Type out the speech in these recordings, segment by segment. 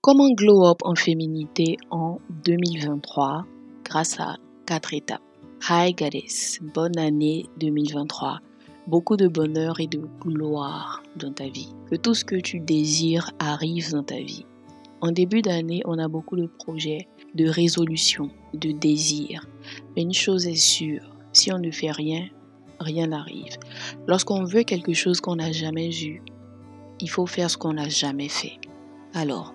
Comment glow up en féminité en 2023 grâce à 4 étapes. Hi Goddess, bonne année 2023. Beaucoup de bonheur et de gloire dans ta vie. Que tout ce que tu désires arrive dans ta vie. En début d'année, on a beaucoup de projets, de résolutions, de désirs. Mais une chose est sûre, si on ne fait rien, rien n'arrive. Lorsqu'on veut quelque chose qu'on n'a jamais eu, il faut faire ce qu'on n'a jamais fait. Alors,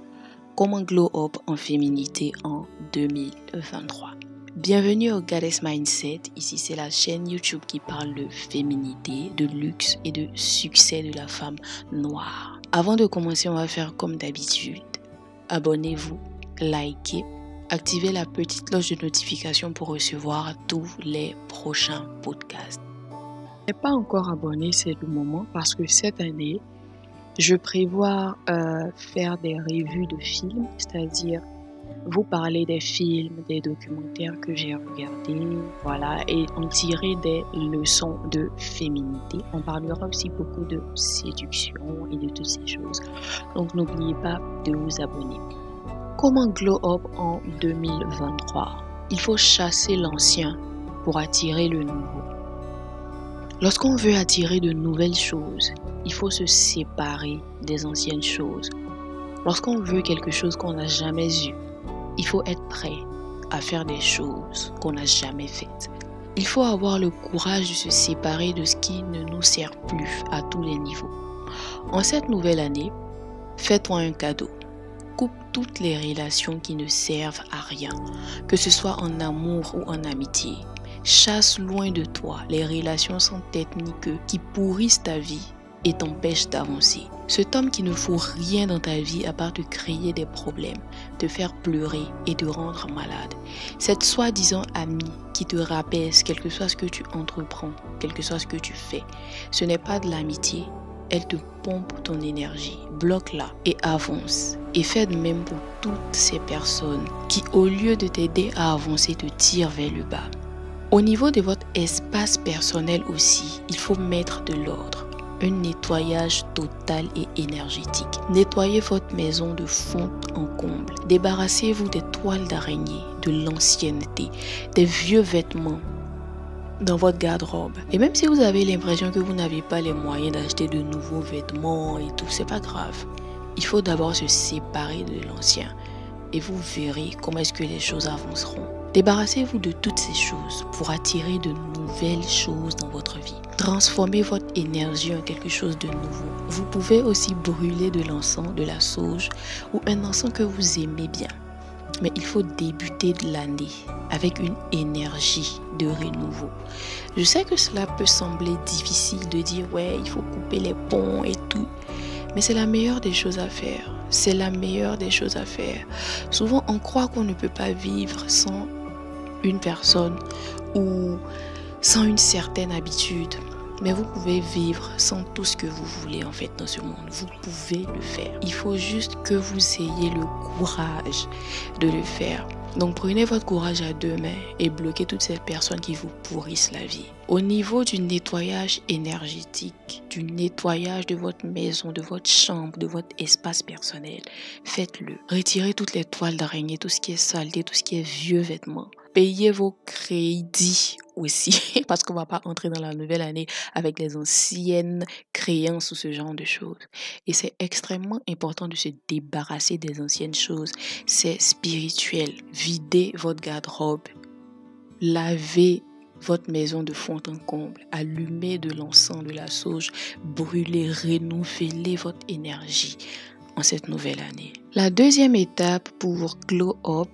comment glow up en féminité en 2023? Bienvenue au Goddess Mindset. Ici, c'est la chaîne YouTube qui parle de féminité, de luxe et de succès de la femme noire. Avant de commencer, on va faire comme d'habitude. Abonnez-vous, likez, activez la petite cloche de notification pour recevoir tous les prochains podcasts. Si vous n'êtes pas encore abonné, c'est le moment parce que cette année, je prévois faire des revues de films, c'est-à-dire vous parler des films, des documentaires que j'ai regardés, voilà, et en tirer des leçons de féminité. On parlera aussi beaucoup de séduction et de toutes ces choses. Donc n'oubliez pas de vous abonner. Comment glow up en 2023? Il faut chasser l'ancien pour attirer le nouveau. Lorsqu'on veut attirer de nouvelles choses, il faut se séparer des anciennes choses. Lorsqu'on veut quelque chose qu'on n'a jamais eu, il faut être prêt à faire des choses qu'on n'a jamais faites. Il faut avoir le courage de se séparer de ce qui ne nous sert plus à tous les niveaux. En cette nouvelle année, fais-toi un cadeau. Coupe toutes les relations qui ne servent à rien, que ce soit en amour ou en amitié. Chasse loin de toi les relations sans tête ni queue qui pourrissent ta vie et t'empêchent d'avancer. Cet homme qui ne fout rien dans ta vie à part te créer des problèmes, te faire pleurer et te rendre malade. Cette soi-disant amie qui te rabaisse quel que soit ce que tu entreprends, quel que soit ce que tu fais. Ce n'est pas de l'amitié, elle te pompe ton énergie. Bloque-la et avance. Et fais de même pour toutes ces personnes qui, au lieu de t'aider à avancer, te tirent vers le bas. Au niveau de votre espace personnel aussi, il faut mettre de l'ordre. Un nettoyage total et énergétique. Nettoyez votre maison de fond en comble. Débarrassez-vous des toiles d'araignée, de l'ancienneté, des vieux vêtements dans votre garde-robe. Et même si vous avez l'impression que vous n'avez pas les moyens d'acheter de nouveaux vêtements et tout, c'est pas grave. Il faut d'abord se séparer de l'ancien et vous verrez comment est-ce que les choses avanceront. Débarrassez-vous de toutes ces choses pour attirer de nouvelles choses dans votre vie. Transformez votre énergie en quelque chose de nouveau. Vous pouvez aussi brûler de l'encens, de la sauge ou un encens que vous aimez bien. Mais il faut débuter de l'année avec une énergie de renouveau. Je sais que cela peut sembler difficile de dire ouais, il faut couper les ponts et tout. Mais c'est la meilleure des choses à faire. C'est la meilleure des choses à faire. Souvent, on croit qu'on ne peut pas vivre sans une personne ou sans une certaine habitude. Mais vous pouvez vivre sans tout ce que vous voulez en fait dans ce monde. Vous pouvez le faire. Il faut juste que vous ayez le courage de le faire. Donc prenez votre courage à deux mains et bloquez toutes ces personnes qui vous pourrissent la vie. Au niveau du nettoyage énergétique, du nettoyage de votre maison, de votre chambre, de votre espace personnel, faites-le. Retirez toutes les toiles d'araignée, tout ce qui est saleté, tout ce qui est vieux vêtements. Payez vos crédits aussi, parce qu'on ne va pas entrer dans la nouvelle année avec les anciennes créances ou ce genre de choses. Et c'est extrêmement important de se débarrasser des anciennes choses. C'est spirituel. Videz votre garde-robe. Lavez votre maison de fond en comble. Allumez de l'encens, de la sauge. Brûlez, renouvelez votre énergie en cette nouvelle année. La deuxième étape pour glow up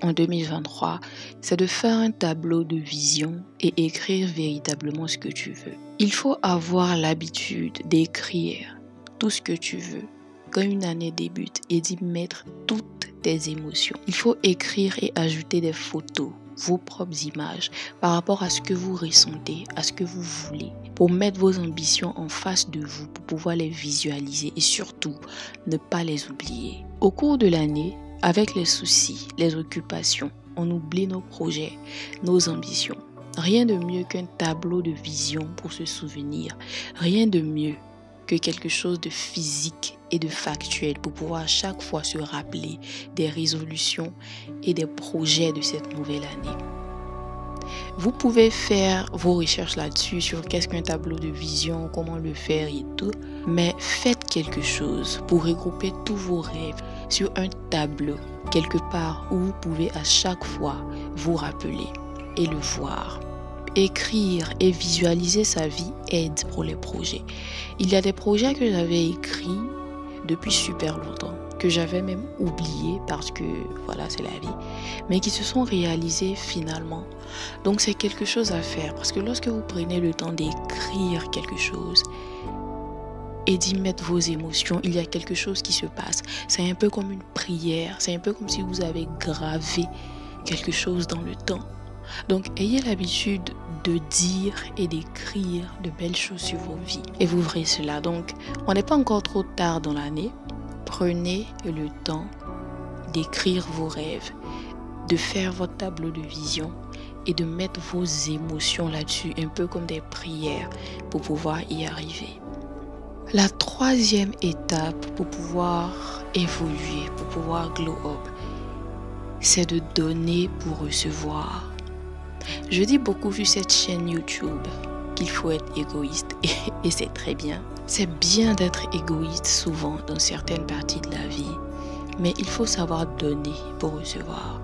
en 2023, c'est de faire un tableau de vision et écrire véritablement ce que tu veux. Il faut avoir l'habitude d'écrire tout ce que tu veux quand une année débute et d'y mettre toutes tes émotions. Il faut écrire et ajouter des photos, vos propres images par rapport à ce que vous ressentez, à ce que vous voulez, pour mettre vos ambitions en face de vous, pour pouvoir les visualiser et surtout ne pas les oublier. Au cours de l'année, avec les soucis, les occupations, on oublie nos projets, nos ambitions. Rien de mieux qu'un tableau de vision pour se souvenir. Rien de mieux que quelque chose de physique et de factuel pour pouvoir à chaque fois se rappeler des résolutions et des projets de cette nouvelle année. Vous pouvez faire vos recherches là-dessus sur qu'est-ce qu'un tableau de vision, comment le faire et tout, mais faites quelque chose pour regrouper tous vos rêves sur un tableau, quelque part où vous pouvez à chaque fois vous rappeler et le voir. Écrire et visualiser sa vie aide pour les projets. Il y a des projets que j'avais écrits depuis super longtemps, que j'avais même oublié parce que voilà, c'est la vie, mais qui se sont réalisés finalement. Donc c'est quelque chose à faire parce que lorsque vous prenez le temps d'écrire quelque chose et d'y mettre vos émotions, il y a quelque chose qui se passe. C'est un peu comme une prière, c'est un peu comme si vous avez gravé quelque chose dans le temps. Donc ayez l'habitude de dire et d'écrire de belles choses sur vos vies et vous verrez cela. Donc on n'est pas encore trop tard dans l'année. Prenez le temps d'écrire vos rêves, de faire votre tableau de vision et de mettre vos émotions là-dessus, un peu comme des prières pour pouvoir y arriver. La troisième étape pour pouvoir évoluer, pour pouvoir glow up, c'est de donner pour recevoir. Je dis beaucoup sur cette chaîne YouTube qu'il faut être égoïste et c'est très bien. C'est bien d'être égoïste souvent dans certaines parties de la vie, mais il faut savoir donner pour recevoir.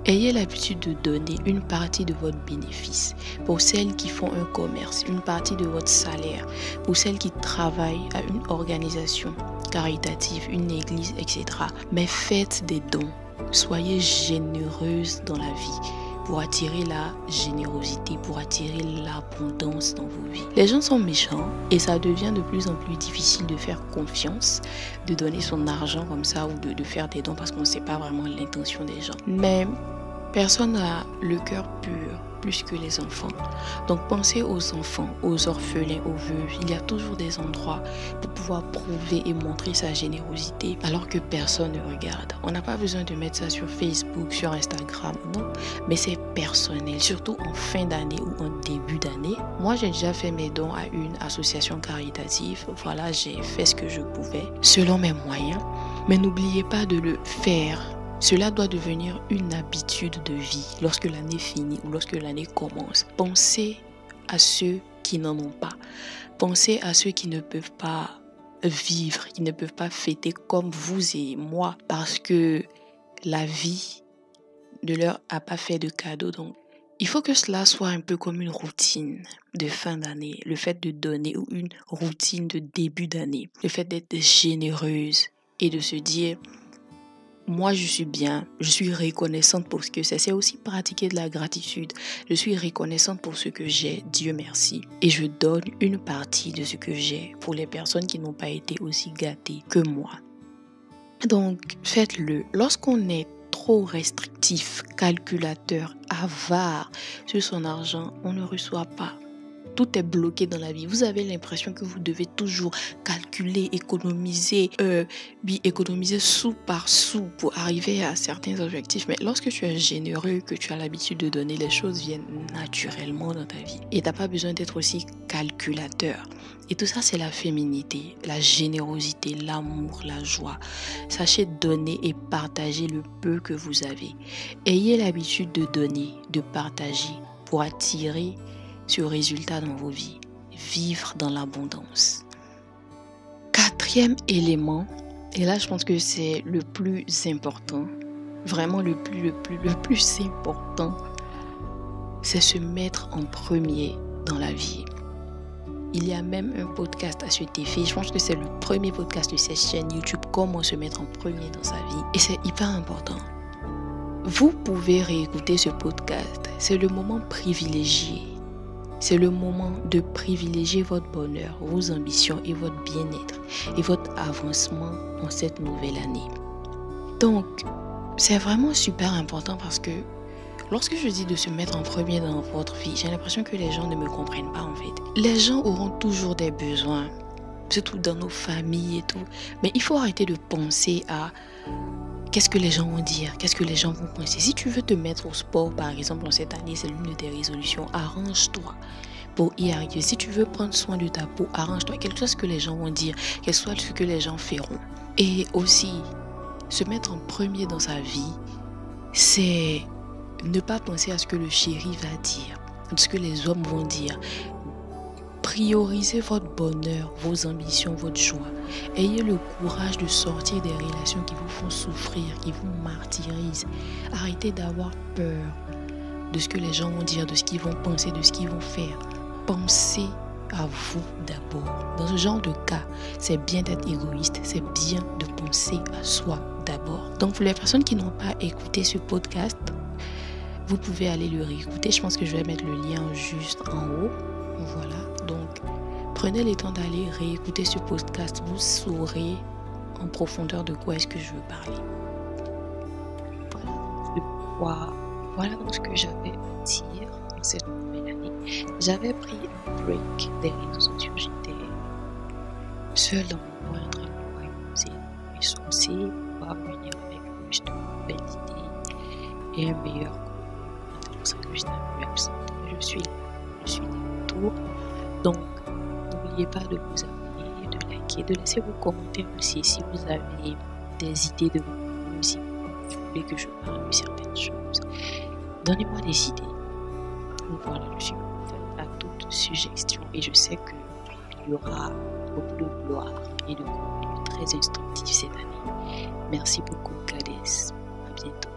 Ayez l'habitude de donner une partie de votre bénéfice pour celles qui font un commerce, une partie de votre salaire, pour celles qui travaillent à une organisation caritative, une église, etc. Mais faites des dons. Soyez généreuse dans la vie pour attirer la générosité, pour attirer l'abondance dans vos vies. Les gens sont méchants et ça devient de plus en plus difficile de faire confiance, de donner son argent comme ça ou de faire des dons parce qu'on ne sait pas vraiment l'intention des gens. Mais personne n'a le cœur pur plus que les enfants. Donc pensez aux enfants, aux orphelins, aux veuves. Il y a toujours des endroits pour pouvoir prouver et montrer sa générosité alors que personne ne regarde. On n'a pas besoin de mettre ça sur Facebook, sur Instagram, non. Mais c'est personnel, surtout en fin d'année ou en début d'année. Moi, j'ai déjà fait mes dons à une association caritative. Voilà, j'ai fait ce que je pouvais selon mes moyens. Mais n'oubliez pas de le faire. Cela doit devenir une habitude de vie lorsque l'année finit ou lorsque l'année commence. Pensez à ceux qui n'en ont pas. Pensez à ceux qui ne peuvent pas vivre, qui ne peuvent pas fêter comme vous et moi parce que la vie ne leur a pas fait de cadeau. Donc, il faut que cela soit un peu comme une routine de fin d'année, le fait de donner ou une routine de début d'année, le fait d'être généreuse et de se dire moi, je suis bien, je suis reconnaissante pour ce que c'est. C'est aussi pratiquer de la gratitude. Je suis reconnaissante pour ce que j'ai, Dieu merci. Et je donne une partie de ce que j'ai pour les personnes qui n'ont pas été aussi gâtées que moi. Donc, faites-le. Lorsqu'on est trop restrictif, calculateur, avare sur son argent, on ne reçoit pas. Tout est bloqué dans la vie. Vous avez l'impression que vous devez toujours calculer, économiser sou par sou pour arriver à certains objectifs. Mais lorsque tu es généreux, que tu as l'habitude de donner, les choses viennent naturellement dans ta vie. Et tu n'as pas besoin d'être aussi calculateur. Et tout ça, c'est la féminité, la générosité, l'amour, la joie. Sachez donner et partager le peu que vous avez. Ayez l'habitude de donner, de partager pour attirer ce résultat dans vos vies. Vivre dans l'abondance. Quatrième élément, et là je pense que c'est le plus important, vraiment le plus important, c'est se mettre en premier dans la vie. Il y a même un podcast à cet effet. Je pense que c'est le premier podcast de cette chaîne YouTube, comment se mettre en premier dans sa vie. Et c'est hyper important. Vous pouvez réécouter ce podcast. C'est le moment privilégié. C'est le moment de privilégier votre bonheur, vos ambitions et votre bien-être et votre avancement en cette nouvelle année. Donc, c'est vraiment super important parce que lorsque je dis de se mettre en premier dans votre vie, j'ai l'impression que les gens ne me comprennent pas en fait. Les gens auront toujours des besoins, surtout dans nos familles et tout. Mais il faut arrêter de penser à qu'est-ce que les gens vont dire, qu'est-ce que les gens vont penser. Si tu veux te mettre au sport, par exemple, en cette année, c'est l'une de tes résolutions, arrange-toi. pour y arriver. Si tu veux prendre soin de ta peau, arrange-toi, quel que soit ce que les gens vont dire, quel que soit ce que les gens feront. Et aussi, se mettre en premier dans sa vie, c'est ne pas penser à ce que le chéri va dire, à ce que les hommes vont dire. Priorisez votre bonheur, vos ambitions, votre joie. Ayez le courage de sortir des relations qui vous font souffrir, qui vous martyrisent. Arrêtez d'avoir peur de ce que les gens vont dire, de ce qu'ils vont penser, de ce qu'ils vont faire. Pensez à vous d'abord. Dans ce genre de cas, c'est bien d'être égoïste, c'est bien de penser à soi d'abord. Donc pour les personnes qui n'ont pas écouté ce podcast, vous pouvez aller le réécouter. Je pense que je vais mettre le lien juste en haut. Voilà. Donc prenez le temps d'aller réécouter ce podcast. Vous saurez en profondeur de quoi est-ce que je veux parler. Voilà donc ce que j'avais à dire dans cette nouvelle année. J'avais pris un break des réseaux sociaux. J'étais seule dans mon coin en train de ressourcer, pouvoir venir avec plus de nouvelles idées et un meilleur cours. C'est pour ça que je n'ai plus absente. Je suis là, je suis de retour. Donc, n'oubliez pas de vous abonner, de liker, de laisser vos commentaires aussi si vous avez des idées de vous, si vous voulez que je parle de certaines choses. Donnez-moi des idées. Voilà, je suis ouverte à toute suggestion et je sais qu'il y aura beaucoup de gloire et de contenu très instructif cette année. Merci beaucoup, Goddess. À bientôt.